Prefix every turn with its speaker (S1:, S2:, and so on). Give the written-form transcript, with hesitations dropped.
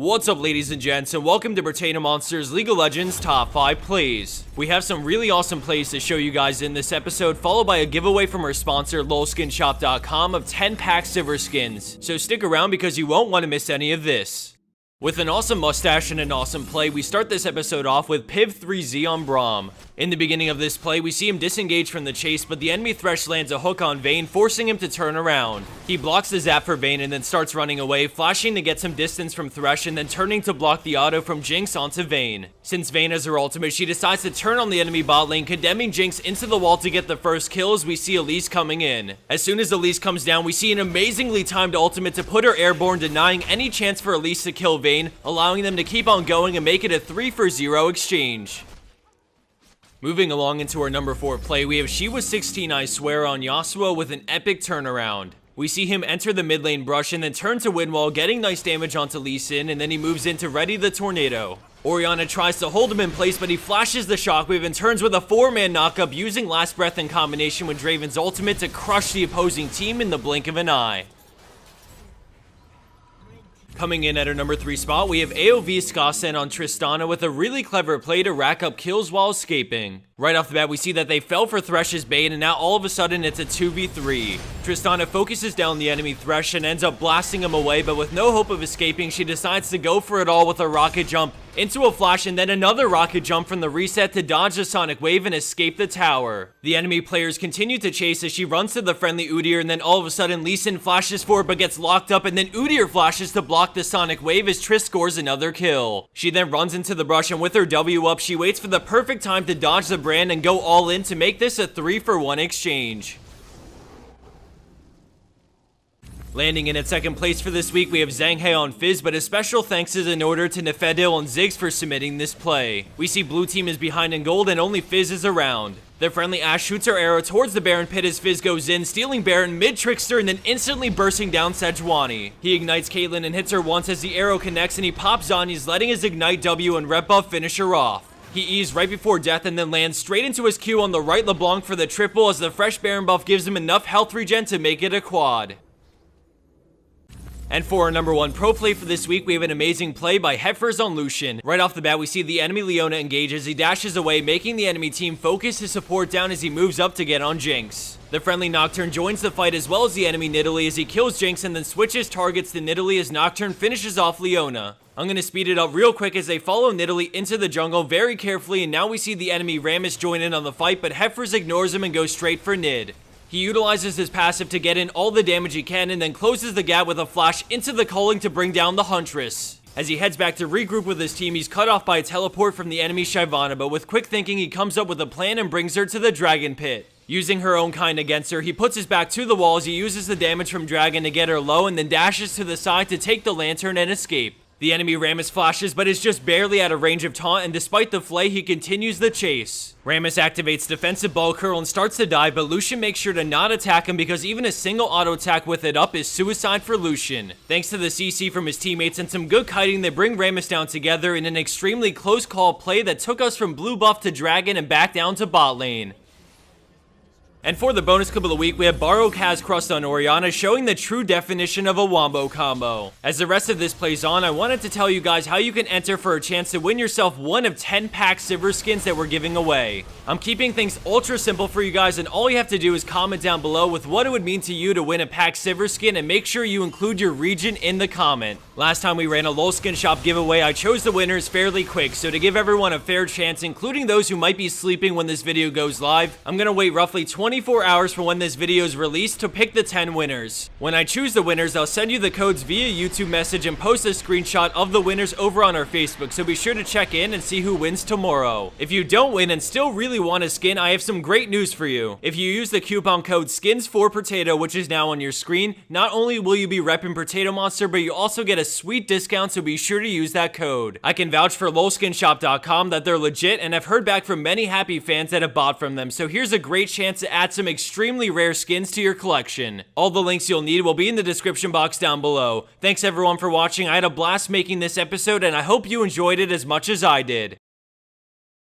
S1: What's up, ladies and gents, and welcome to Potato Monsters League of Legends Top 5 Plays. We have some really awesome plays to show you guys in this episode, followed by a giveaway from our sponsor lolskinshop.com of 10 pack silver skins. So stick around because you won't want to miss any of this. With an awesome mustache and an awesome play, we start this episode off with Piv 3Z on Braum. In the beginning of this play, we see him disengage from the chase, but the enemy Thresh lands a hook on Vayne, forcing him to turn around. He blocks the zap for Vayne and then starts running away, flashing to get some distance from Thresh and then turning to block the auto from Jinx onto Vayne. Since Vayne has her ultimate, she decides to turn on the enemy bot lane, condemning Jinx into the wall to get the first kill as we see Elise coming in. As soon as Elise comes down, we see an amazingly timed ultimate to put her airborne, denying any chance for Elise to kill Vayne, allowing them to keep on going and make it a 3-for-0 exchange. Moving along into our number 4 play, we have She Was 16 I Swear on Yasuo with an epic turnaround. We see him enter the mid lane brush and then turn to Windwall, getting nice damage onto Lucian, and then he moves in to ready the tornado. Orianna tries to hold him in place, but he flashes the shockwave and turns with a 4-man knockup, using Last Breath in combination with Draven's ultimate to crush the opposing team in the blink of an eye. Coming in at our number 3 spot, we have AoV Skasen on Tristana with a really clever play to rack up kills while escaping. Right off the bat, we see that they fell for Thresh's bait, and now all of a sudden it's a 2v3. Tristana focuses down the enemy Thresh and ends up blasting him away, but with no hope of escaping, she decides to go for it all with a rocket jump into a flash and then another rocket jump from the reset to dodge the sonic wave and escape the tower. The enemy players continue to chase as she runs to the friendly Udyr, and then all of a sudden Lucian flashes forward but gets locked up, and then Udyr flashes to block the sonic wave as Triss scores another kill. She then runs into the brush, and with her W up, she waits for the perfect time to dodge the brand and go all in to make this a 3-for-1 exchange. Landing in at second place for this week, we have Szanghay on Fizz, but a special thanks is in order to Nefedil and Ziggs for submitting this play. We see blue team is behind in gold and only Fizz is around. The friendly Ashe shoots her arrow towards the Baron pit as Fizz goes in, stealing Baron mid-trickster and then instantly bursting down Sejuani. He ignites Caitlyn and hits her once as the arrow connects, and he pops Zhonya's, letting his ignite W and rep buff finish her off. He E's right before death and then lands straight into his Q on the right LeBlanc for the triple as the fresh Baron buff gives him enough health regen to make it a quad. And for our number 1 pro play for this week, we have an amazing play by Heffers on Lucian. Right off the bat, we see the enemy Leona engage as he dashes away, making the enemy team focus his support down as he moves up to get on Jinx. The friendly Nocturne joins the fight as well as the enemy Nidalee as he kills Jinx and then switches targets to Nidalee as Nocturne finishes off Leona. I'm going to speed it up real quick as they follow Nidalee into the jungle very carefully, and now we see the enemy Rammus join in on the fight, but Heffers ignores him and goes straight for Nid. He utilizes his passive to get in all the damage he can and then closes the gap with a flash into the culling to bring down the Huntress. As he heads back to regroup with his team, he's cut off by a teleport from the enemy Shyvana, but with quick thinking, he comes up with a plan and brings her to the Dragon Pit. Using her own kind against her, he puts his back to the wall as he uses the damage from Dragon to get her low and then dashes to the side to take the lantern and escape. The enemy Rammus flashes, but is just barely out of range of taunt, and despite the flay, he continues the chase. Rammus activates defensive ball curl and starts to dive, but Lucian makes sure to not attack him because even a single auto attack with it up is suicide for Lucian. Thanks to the CC from his teammates and some good kiting, they bring Rammus down together in an extremely close call play that took us from blue buff to dragon and back down to bot lane. And for the bonus clip of the week, we have borowkazchrust on Orianna, showing the true definition of a wombo combo. As the rest of this plays on, I wanted to tell you guys how you can enter for a chance to win yourself one of 10 pack silver skins that we're giving away. I'm keeping things ultra simple for you guys, and all you have to do is comment down below with what it would mean to you to win a pack silver skin, and make sure you include your region in the comment. Last time we ran a LOL skin shop giveaway, I chose the winners fairly quick, so to give everyone a fair chance, including those who might be sleeping when this video goes live, I'm gonna wait roughly 24 hours from when this video is released to pick the 10 winners. When I choose the winners, I'll send you the codes via YouTube message and post a screenshot of the winners over on our Facebook, so be sure to check in and see who wins tomorrow. If you don't win and still really want a skin, I have some great news for you. If you use the coupon code SKINS4POTATO, which is now on your screen, not only will you be repping Potato Monster, but you also get a sweet discount, so be sure to use that code. I can vouch for lolskinshop.com that they're legit, and I've heard back from many happy fans that have bought from them, so here's a great chance to add some extremely rare skins to your collection. All the links you'll need will be in the description box down below. Thanks everyone for watching. I had a blast making this episode, and I hope you enjoyed it as much as I did.